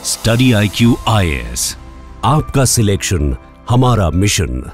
Study IQ IAS, आपका selection हमारा mission.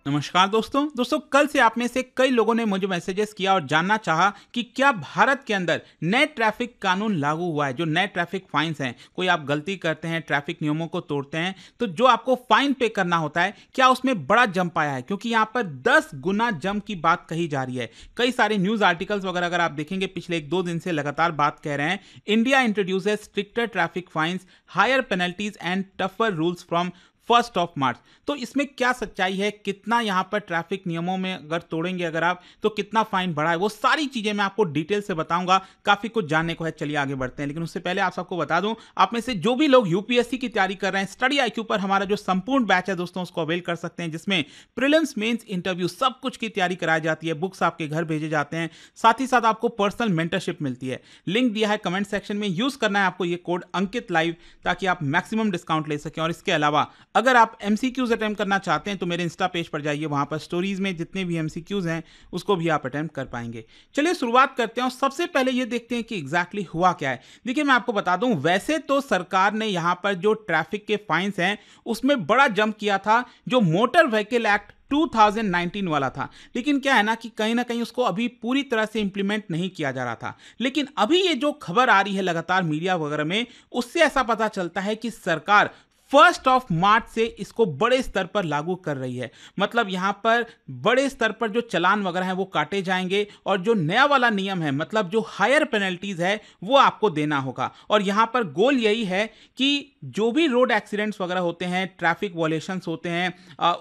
नमस्कार दोस्तों कल से आप में से कई लोगों ने मुझे मैसेजेस किया और जानना चाहा कि क्या भारत के अंदर नए ट्रैफिक कानून लागू हुआ है। जो नए ट्रैफिक फाइन्स हैं, कोई आप गलती करते हैं, ट्रैफिक नियमों को तोड़ते हैं, तो जो आपको फाइन पे करना होता है, क्या उसमें बड़ा जंप आया है? क्योंकि यहाँ पर 10 गुना जंप की बात कही जा रही है। कई सारे न्यूज आर्टिकल्स वगैरह अगर आप देखेंगे पिछले 1-2 दिन से लगातार बात कह रहे हैं, India introduces stricter traffic fines, higher penalties and tougher rules from 1 March. तो इसमें क्या सच्चाई है, कितना यहां पर ट्रैफिक नियमों में अगर तोड़ेंगे अगर आप, तो कितना फाइन बढ़ा है, वो सारी चीजें मैं आपको डिटेल से बताऊंगा। काफी कुछ जानने को है, चलिए आगे बढ़ते हैं। लेकिन उससे पहले आप सबको बता दूं, आप में से जो भी लोग यूपीएससी की तैयारी कर रहे हैं, स्टडी IQ पर हमारा जो संपूर्ण बैच है दोस्तों, उसको अवेल कर सकते हैं, जिसमें प्रीलिम्स, मेंस, इंटरव्यू सब कुछ की तैयारी कराई जाती है। बुक्स आपके घर भेजे जाते हैं, साथ ही साथ आपको पर्सनल मेंटरशिप मिलती है। लिंक दिया है कमेंट सेक्शन में, यूज करना है आपको ये कोड अंकित लाइव, ताकि आप मैक्सिमम डिस्काउंट ले सकें। और इसके अलावा अगर आप MCQs अटेम्प्ट करना चाहते हैं तो मेरे इंस्टा पेज पर जाइए, वहां पर स्टोरीज में जितने भी MCQs हैं उसको भी आप अटेम्प्ट कर पाएंगे। चलिए शुरुआत करते हैं और सबसे पहले ये देखते हैं कि एग्जैक्टली हुआ क्या है। देखिए मैं आपको बता दूं, वैसे तो सरकार ने यहां पर जो ट्रैफिक के फाइन्स हैं उसमें बड़ा जंप किया था, जो मोटर व्हीकल एक्ट 2019 वाला था। लेकिन क्या है ना कि कहीं ना कहीं उसको अभी पूरी तरह से इंप्लीमेंट नहीं किया जा रहा था। लेकिन अभी ये जो खबर आ रही है लगातार मीडिया वगैरह में, उससे ऐसा पता चलता है कि सरकार 1 मार्च से इसको बड़े स्तर पर लागू कर रही है। मतलब यहां पर बड़े स्तर पर जो चालान वगैरह हैं वो काटे जाएंगे, और जो नया वाला नियम है, मतलब जो हायर पेनल्टीज है, वो आपको देना होगा। और यहां पर गोल यही है कि जो भी रोड एक्सीडेंट्स वगैरह होते हैं, ट्रैफिक वॉयलेशंस होते हैं,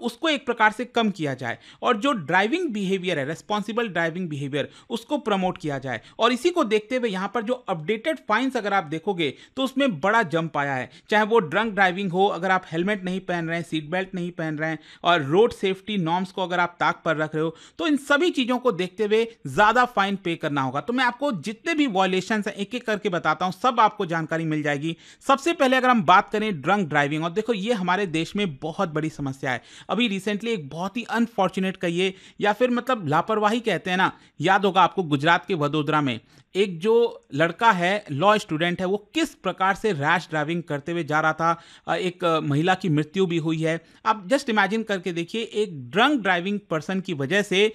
उसको एक प्रकार से कम किया जाए, और जो ड्राइविंग बिहेवियर है, रेस्पॉन्सिबल ड्राइविंग बिहेवियर, उसको प्रमोट किया जाए। और इसी को देखते हुए यहां पर जो अपडेटेड फाइन्स अगर आप देखोगे तो उसमें बड़ा जंप आया है। चाहे वो ड्रंक ड्राइविंग हो, अगर आप हेलमेट नहीं पहन रहे हैं, सीट बेल्ट नहीं पहन रहे हैं, और रोड सेफ्टी नॉर्म्स को अगर आप ताक पर रख रहे हो, तो इन सभी चीजों को देखते हुए ज्यादा फाइन पे करना होगा। तो मैं आपको जितने भी वॉयलेशंस हैं एक एक करके बताता हूं, सब आपको जानकारी मिल जाएगी। सबसे पहले अगर हम बात करें ड्रंक ड्राइविंग, और देखो ये हमारे देश में बहुत बड़ी समस्या है। अभी रिसेंटली एक बहुत ही अनफॉर्चुनेट कहिए या फिर मतलब लापरवाही कहते हैं ना, याद होगा आपको गुजरात के वडोदरा में एक जो लड़का है, लॉ स्टूडेंट है, वो किस प्रकार से रैश ड्राइविंग करते हुए जा रहा था। एक महिला की मृत्यु भी हुई है। आप जस्ट इमेजिन करके देखिए, एक ड्रंक ड्राइविंग पर्सन की वजह से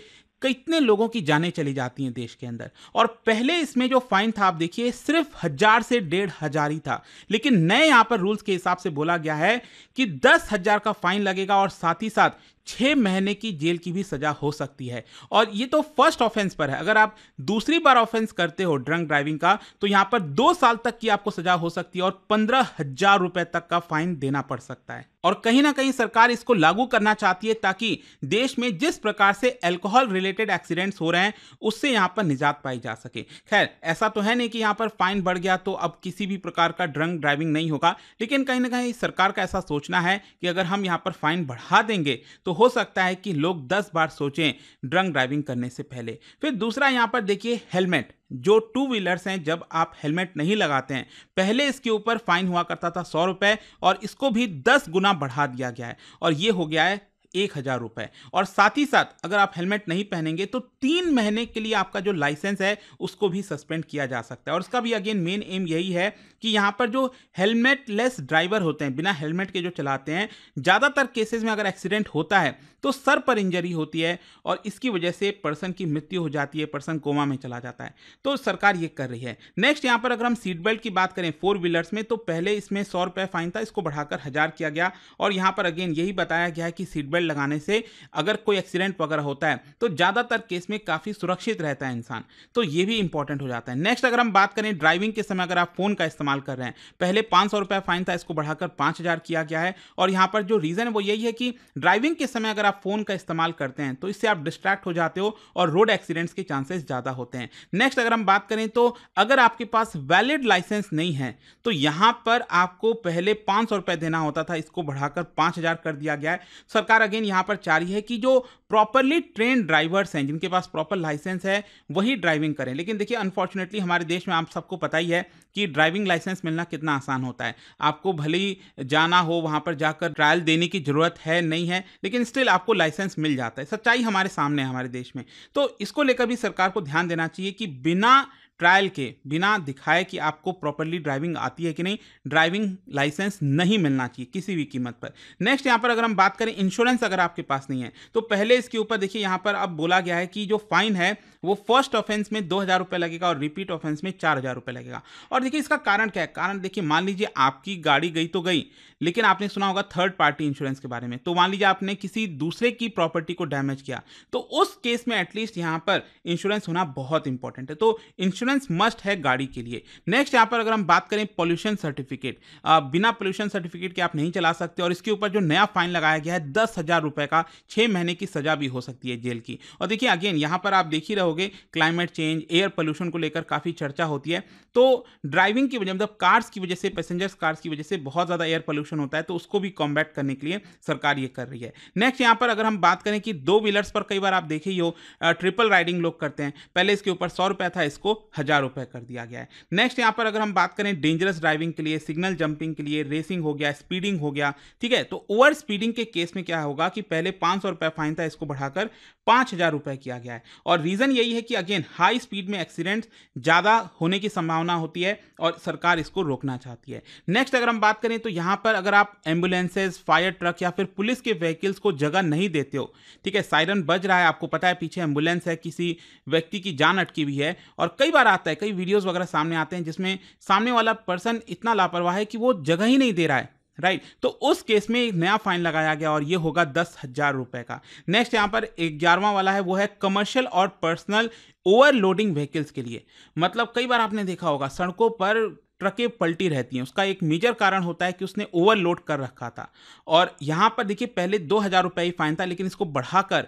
कितने लोगों की जानें चली जाती हैं देश के अंदर। और पहले इसमें जो फाइन था आप देखिए, सिर्फ 1000 से 1500 ही था। लेकिन नए यहां पर रूल्स के हिसाब से बोला गया है कि 10,000 का फाइन लगेगा, और साथ ही साथ 6 महीने की जेल की भी सजा हो सकती है। और ये तो फर्स्ट ऑफेंस पर है। अगर आप दूसरी बार ऑफेंस करते हो ड्रंक ड्राइविंग का, तो यहां पर 2 साल तक की आपको सजा हो सकती है, और 15,000 रुपए तक का फाइन देना पड़ सकता है। और कहीं ना कहीं सरकार इसको लागू करना चाहती है, ताकि देश में जिस प्रकार से अल्कोहल रिलेटेड एक्सीडेंट्स हो रहे हैं, उससे यहां पर निजात पाई जा सके। खैर, ऐसा तो है नहीं कि यहां पर फाइन बढ़ गया तो अब किसी भी प्रकार का ड्रंक ड्राइविंग नहीं होगा। लेकिन कहीं ना कहीं सरकार का ऐसा सोचना है कि अगर हम यहां पर फाइन बढ़ा देंगे तो हो सकता है कि लोग 10 बार सोचें ड्रंक ड्राइविंग करने से पहले। फिर दूसरा यहां पर देखिए, हेलमेट। जो 2 व्हीलर्स हैं, जब आप हेलमेट नहीं लगाते हैं, पहले इसके ऊपर फाइन हुआ करता था 100 रुपए, और इसको भी 10 गुना बढ़ा दिया गया है, और ये हो गया है 1000 रुपए। और साथ ही साथ अगर आप हेलमेट नहीं पहनेंगे तो 3 महीने के लिए आपका जो लाइसेंस है उसको भी सस्पेंड किया जा सकता है। और उसका भी अगेन मेन एम यही है कि यहां पर जो हेलमेट लेस ड्राइवर होते हैं, बिना हेलमेट के जो चलाते हैं, ज्यादातर केसेस में अगर एक्सीडेंट होता है तो सर पर इंजरी होती है, और इसकी वजह से पर्सन की मृत्यु हो जाती है, पर्सन कोमा में चला जाता है। तो सरकार ये कर रही है। नेक्स्ट यहां पर अगर हम सीट बेल्ट की बात करें 4 व्हीलर्स में, तो पहले इसमें 100 रुपए फाइन था, इसको बढ़ाकर 1000 किया गया। और यहां पर अगेन यही बताया गया है कि सीट बेल्ट लगाने से अगर कोई एक्सीडेंट वगैरह होता है तो ज्यादातर केस में काफी सुरक्षित रहता है इंसान। तो ये भी इंपॉर्टेंट हो जाता है। नेक्स्ट अगर हम बात करें ड्राइविंग के समय अगर आप फोन का इस्तेमाल कर रहे हैं, पहले 500 रुपए फाइन था, इसको बढ़ाकर 5000 किया गया है। और यहां पर जो रीजन है वो यही है कि ड्राइविंग के समय अगर आप फोन का इस्तेमाल करते हैं तो इससे आप डिस्ट्रैक्ट हो जाते हो, और रोड एक्सीडेंट्स के चांसेस ज्यादा होते हैं। नेक्स्ट अगर हम बात करें तो अगर आपके पास वैलिड लाइसेंस नहीं है, तो यहां पर आपको पहले 500 रुपए देना होता था, इसको बढ़ाकर 5000 कर दिया गया है। सरकार अगेन यहां पर चाह रही है कि जो प्रॉपरली ट्रेन ड्राइवर्स हैं, जिनके पास प्रॉपर लाइसेंस है, वही ड्राइविंग करें। लेकिन देखिए अनफॉर्चुनेटली हमारे देश में आप सबको पता ही है कि ड्राइविंग लाइसेंस मिलना कितना आसान होता है। आपको भले ही जाना हो, वहां पर जाकर ट्रायल देने की जरूरत है नहीं है, लेकिन स्टिल आपको लाइसेंस मिल जाता है। सच्चाई हमारे सामने है हमारे देश में। तो इसको लेकर भी सरकार को ध्यान देना चाहिए कि बिना ट्रायल के बिना दिखाए कि आपको प्रॉपर्ली ड्राइविंग आती है कि नहीं, ड्राइविंग लाइसेंस नहीं मिलना चाहिए किसी भी कीमत पर। नेक्स्ट यहाँ पर अगर हम बात करें इंश्योरेंस अगर आपके पास नहीं है तो पहले इसके ऊपर देखिए यहाँ पर अब बोला गया है कि जो फाइन है वो फर्स्ट ऑफेंस में 2,000 रुपये लगेगा और रिपीट ऑफेंस में 4,000 रुपये लगेगा। और देखिए इसका कारण क्या है, कारण देखिए मान लीजिए आपकी गाड़ी गई तो गई, लेकिन आपने सुना होगा थर्ड पार्टी इंश्योरेंस के बारे में, तो मान लीजिए आपने किसी दूसरे की प्रॉपर्टी को डैमेज किया तो उस केस में एटलीस्ट यहाँ पर इंश्योरेंस होना बहुत इंपॉर्टेंट है, तो इंश्योरेंस मस्ट है गाड़ी के लिए। नेक्स्ट यहाँ पर अगर हम बात करें पॉल्यूशन सर्टिफिकेट, बिना पॉल्यूशन सर्टिफिकेट के आप नहीं चला सकते और इसके ऊपर जो नया फाइन लगाया गया है 10,000 रुपए का, 6 महीने की सजा भी हो सकती है जेल की। और देखिए अगेन यहाँ पर आप देख ही रहोगे क्लाइमेट चेंज, एयर पोल्यूशन को लेकर काफी चर्चा होती है, तो ड्राइविंग की वजह मतलब कार्स की वजह से, पैसेंजर्स कार्स की वजह से बहुत ज्यादा एयर पोल्यूशन होता है, तो उसको भी कॉम्बैट करने के लिए सरकार ये कर रही है। नेक्स्ट यहाँ पर अगर हम बात करें कि 2 व्हीलर्स पर कई बार आप देखे ही हो ट्रिपल राइडिंग लोग करते हैं, पहले इसके ऊपर 100 रुपए था, इसको 1,000 रुपए कर दिया गया है। नेक्स्ट यहाँ पर अगर हम बात करें डेंजरस ड्राइविंग के लिए, सिग्नल जंपिंग के लिए, रेसिंग हो गया, स्पीडिंग हो गया, ठीक है, तो ओवर स्पीडिंग के केस में क्या होगा कि पहले 500 रुपए फाइन था, इसको बढ़ाकर 5,000 रुपए किया गया है। और रीजन यही है कि अगेन हाई स्पीड में एक्सीडेंट ज्यादा होने की संभावना होती है और सरकार इसको रोकना चाहती है। नेक्स्ट अगर हम बात करें तो यहां पर अगर आप एम्बुलेंसेज, फायर ट्रक या फिर पुलिस के व्हीकल्स को जगह नहीं देते हो, ठीक है, सायरन बज रहा है, आपको पता है पीछे एम्बुलेंस है, किसी व्यक्ति की जान अटकी हुई है, और कई बार आता है, कई वीडियोस वगैरह सामने आते हैं जिसमें सामने वाला पर्सन इतना लापरवाह है कि वो जगह ही नहीं दे रहा है, राइट, तो उस केस में एक नया फाइन लगाया गया और ये होगा 10,000 रुपए का। नेक्स्ट यहां पर 11वां वाला है, वो है कमर्शियल और पर्सनल ओवरलोडिंग व्हीकल्स के लिए। मतलब कई बार आपने देखा होगा सड़कों पर ट्रकें पलटी रहती हैं, उसका एक मेजर कारण होता है कि उसने ओवरलोड कर रखा था। और यहाँ पर देखिए पहले 2,000 रुपये ही फाइन था, लेकिन इसको बढ़ाकर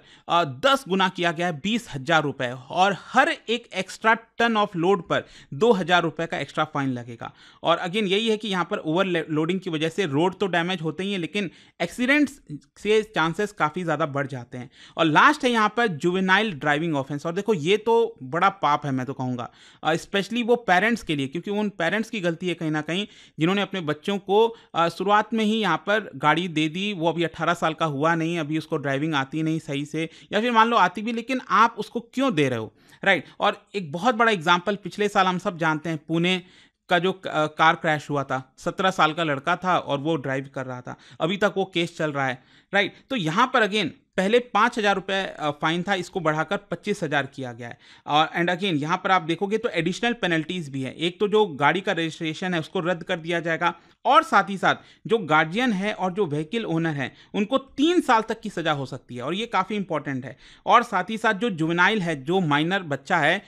10 गुना किया गया है, 20,000 रुपये, और हर एक एक्स्ट्रा टन ऑफ लोड पर 2,000 रुपये का एक्स्ट्रा फाइन लगेगा। और अगेन यही है कि यहाँ पर ओवरलोडिंग की वजह से रोड तो डैमेज होते ही हैं, लेकिन एक्सीडेंट्स से चांसेस काफ़ी ज़्यादा बढ़ जाते हैं। और लास्ट है यहाँ पर जुवेनाइल ड्राइविंग ऑफेंस, और देखो ये तो बड़ा पाप है मैं तो कहूँगा, स्पेशली वो पेरेंट्स के लिए, क्योंकि उन पेरेंट्स की गलती है कहीं ना कहीं जिन्होंने अपने बच्चों को शुरुआत में ही यहाँ पर गाड़ी दे दी, वो अभी 18 साल का हुआ नहीं, अभी उसको ड्राइविंग आती नहीं सही से, या फिर मान लो आती भी, लेकिन आप उसको क्यों दे रहे हो, राइट। और एक बहुत बड़ा एग्जांपल पिछले साल हम सब जानते हैं, पुणे का जो कार क्रैश हुआ था, 17 साल का लड़का था और वो ड्राइव कर रहा था, अभी तक वो केस चल रहा है, राइट। तो यहाँ पर अगेन पहले 5,000 रुपये फाइन था, इसको बढ़ाकर 25,000 किया गया है। और एंड अगेन यहाँ पर आप देखोगे तो एडिशनल पेनल्टीज भी है, एक तो जो गाड़ी का रजिस्ट्रेशन है उसको रद्द कर दिया जाएगा, और साथ ही साथ जो गार्जियन है और जो व्हीकल ओनर है उनको 3 साल तक की सजा हो सकती है, और ये काफ़ी इंपॉर्टेंट है। और साथ ही साथ जो जुवेनाइल है, जो माइनर बच्चा है,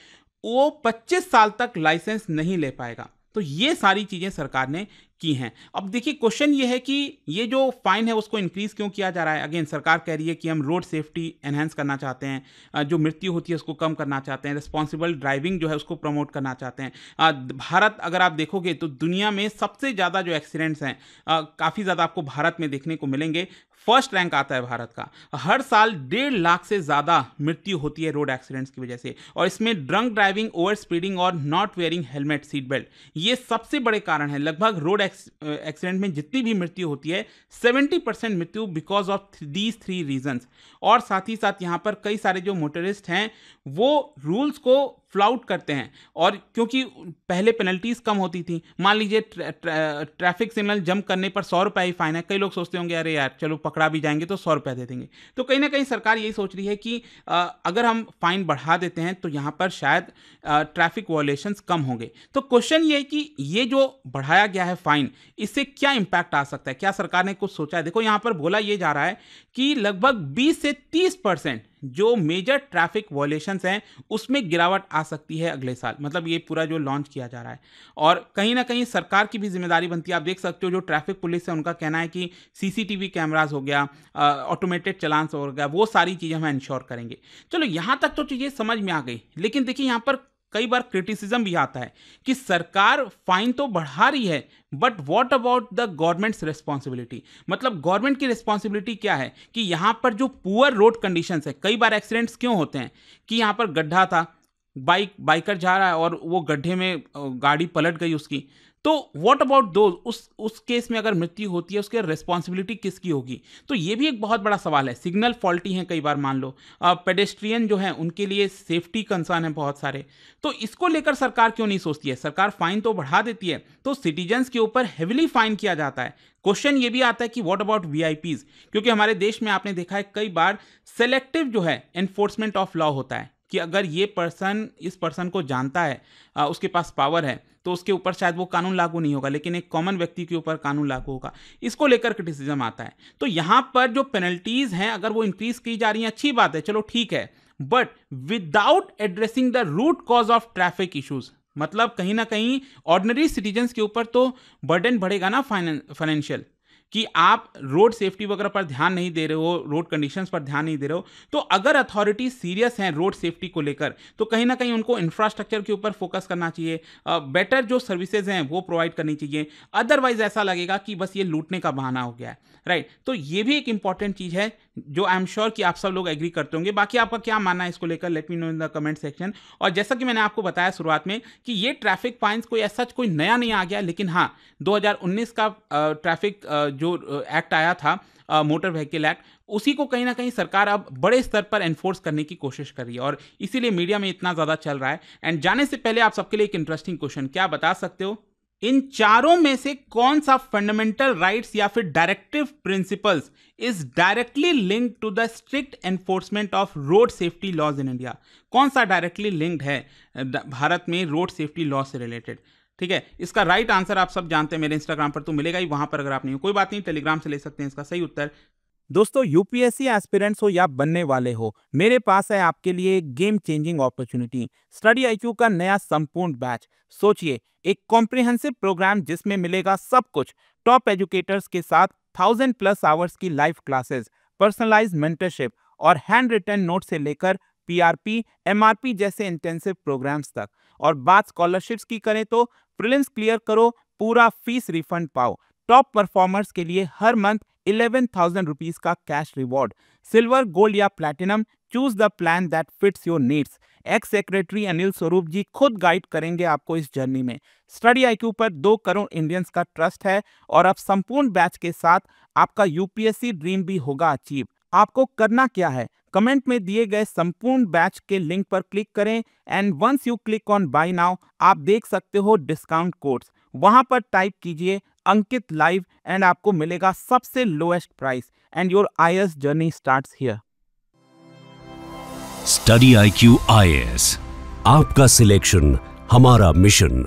वो 25 साल तक लाइसेंस नहीं ले पाएगा। तो ये सारी चीज़ें सरकार ने की हैं। अब देखिए क्वेश्चन ये है कि ये जो फाइन है उसको इंक्रीज क्यों किया जा रहा है। अगेन सरकार कह रही है कि हम रोड सेफ्टी एनहेंस करना चाहते हैं, जो मृत्यु होती है उसको कम करना चाहते हैं, रिस्पॉन्सिबल ड्राइविंग जो है उसको प्रमोट करना चाहते हैं। भारत अगर आप देखोगे तो दुनिया में सबसे ज़्यादा जो एक्सीडेंट्स हैं काफ़ी ज़्यादा आपको भारत में देखने को मिलेंगे। फर्स्ट रैंक आता है भारत का। हर साल 1.5 लाख से ज़्यादा मृत्यु होती है रोड एक्सीडेंट्स की वजह से, और इसमें ड्रंक ड्राइविंग, ओवर स्पीडिंग और not wearing helmet, seat belt, ये सबसे बड़े कारण हैं। लगभग रोड एक्सीडेंट में जितनी भी मृत्यु होती है 70% मृत्यु बिकॉज ऑफ दीज 3 रीजंस। और साथ ही साथ यहाँ पर कई सारे जो मोटरिस्ट हैं वो रूल्स को फ्लाउट करते हैं, और क्योंकि पहले पेनल्टीज कम होती थी, मान लीजिए ट्रैफिक सिग्नल जंप करने पर 100 रुपये ही फाइन है, कई लोग सोचते होंगे अरे यार चलो पकड़ा भी जाएंगे तो 100 रुपये दे देंगे। तो कहीं ना कहीं सरकार यही सोच रही है कि अगर हम फाइन बढ़ा देते हैं तो यहाँ पर शायद ट्रैफिक वॉयलेशंस कम होंगे। तो क्वेश्चन ये है कि ये जो बढ़ाया गया है फाइन, इससे क्या इंपैक्ट आ सकता है, क्या सरकार ने कुछ सोचा है। देखो यहाँ पर बोला ये जा रहा है कि लगभग 20 से 30% जो मेजर ट्रैफिक वॉयलेशंस हैं उसमें गिरावट आ सकती है अगले साल। मतलब ये पूरा जो लॉन्च किया जा रहा है, और कहीं ना कहीं सरकार की भी जिम्मेदारी बनती है। आप देख सकते हो जो ट्रैफिक पुलिस है उनका कहना है कि सीसीटीवी कैमरास हो गया, ऑटोमेटेड चलान हो गया, वो सारी चीज़ें हम इंश्योर करेंगे। चलो यहाँ तक तो चीज़ें समझ में आ गई, लेकिन देखिए यहाँ पर कई बार क्रिटिसिज्म भी आता है कि सरकार फाइन तो बढ़ा रही है, but what about the governments responsibility. मतलब गवर्नमेंट की रिस्पॉन्सिबिलिटी क्या है कि यहाँ पर जो पुअर रोड कंडीशंस है, कई बार एक्सीडेंट्स क्यों होते हैं कि यहाँ पर गड्ढा था, बाइकर जा रहा है और वो गड्ढे में गाड़ी पलट गई उसकी, तो व्हाट अबाउट दोज, उस केस में अगर मृत्यु होती है उसके रिस्पॉन्सिबिलिटी किसकी होगी? तो ये भी एक बहुत बड़ा सवाल है। सिग्नल फॉल्टी हैं कई बार, मान लो पेडेस्ट्रियन जो हैं उनके लिए सेफ्टी कंसर्न है बहुत सारे, तो इसको लेकर सरकार क्यों नहीं सोचती है? सरकार फाइन तो बढ़ा देती है, तो सिटीजन्स के ऊपर हेविली फाइन किया जाता है। क्वेश्चन ये भी आता है कि व्हाट अबाउट वीआईपीज, क्योंकि हमारे देश में आपने देखा है कई बार सेलेक्टिव जो है एनफोर्समेंट ऑफ लॉ होता है कि अगर ये पर्सन इस पर्सन को जानता है, उसके पास पावर है, तो उसके ऊपर शायद वो कानून लागू नहीं होगा, लेकिन एक कॉमन व्यक्ति के ऊपर कानून लागू होगा। इसको लेकर क्रिटिसिज्म आता है। तो यहाँ पर जो पेनल्टीज हैं अगर वो इंक्रीज की जा रही हैं, अच्छी बात है, चलो ठीक है, but without addressing the root cause of traffic issues. मतलब कहीं ना कहीं ऑर्डिनरी सिटीजन्स के ऊपर तो बर्डन बढ़ेगा ना फाइनेंशियल, कि आप रोड सेफ्टी वगैरह पर ध्यान नहीं दे रहे हो, रोड कंडीशंस पर ध्यान नहीं दे रहे हो। तो अगर अथॉरिटी सीरियस हैं रोड सेफ्टी को लेकर, तो कहीं ना कहीं उनको इंफ्रास्ट्रक्चर के ऊपर फोकस करना चाहिए, बेटर जो सर्विसेज हैं वो प्रोवाइड करनी चाहिए। अदरवाइज ऐसा लगेगा कि बस ये लूटने का बहाना हो गया है, राइट? तो ये भी एक इंपॉर्टेंट चीज़ है जो आई एम श्योर कि आप सब लोग एग्री करते होंगे। बाकी आपका क्या मानना है इसको लेकर, let me know in the comment section. और जैसा कि मैंने आपको बताया शुरुआत में कि ये ट्रैफिक फाइन्स कोई ऐसा कोई नया नहीं आ गया, लेकिन हाँ 2019 का ट्रैफिक जो एक्ट आया था, मोटर व्हीकल एक्ट, उसी को कहीं ना कहीं सरकार अब बड़े स्तर पर एनफोर्स करने की कोशिश कर रही है और इसीलिए मीडिया में इतना ज़्यादा चल रहा है। एंड जाने से पहले आप सबके लिए एक इंटरेस्टिंग क्वेश्चन, क्या बता सकते हो इन चारों में से कौन सा फंडामेंटल राइट्स या फिर directive principles is directly linked to the strict enforcement of road safety laws in India? कौन सा डायरेक्टली लिंक्ड है भारत में रोड सेफ्टी लॉ से रिलेटेड? ठीक है, इसका राइट आंसर आप सब जानते हैं, मेरे इंस्टाग्राम पर तो मिलेगा ही, वहां पर अगर आप नहीं हो कोई बात नहीं, टेलीग्राम से ले सकते हैं इसका सही उत्तर। दोस्तों, यूपीएससी एस्पिरेंट्स हो या बनने वाले हो, मेरे पास है आपके लिए एक game changing opportunity, study IQ का नया संपूर्ण बैच। सोचिए, एक कॉम्प्रिहेंसिव प्रोग्राम जिसमें मिलेगा सब कुछ, टॉप एजुकेटर्स के साथ 1000+ आवर्स की लाइव क्लासेस, पर्सनलाइज्ड मेंटरशिप और हैंड रिटन नोट से लेकर पीआरपी, एमआरपी जैसे इंटेंसिव प्रोग्राम्स तक। और बात स्कॉलरशिप्स की करें तो प्रीलिम्स क्लियर करो, पूरा फीस रिफंड पाओ। टॉप परफॉर्मर्स के लिए हर मंथ 11,000 रुपीज का कैश रिवॉर्ड। सिल्वर, गोल्ड या platinum, choose the plan that fits your needs. X secretary Anil Swarup जी खुद गाइड करेंगे आपको इस जर्नी में। स्टडी आईक्यू पर 2 करोड़ इंडियंस का ट्रस्ट है और अब संपूर्ण बैच के साथ आपका यूपीएससी ड्रीम भी होगा अचीव। आपको करना क्या है, कमेंट में दिए गए संपूर्ण बैच के लिंक पर क्लिक करें and once you click on buy now, आप देख सकते हो डिस्काउंट कोड्स, वहां पर टाइप कीजिए अंकित लाइव एंड आपको मिलेगा सबसे lowest price and your IAS journey starts here. Study IQ IAS, आपका सिलेक्शन हमारा मिशन।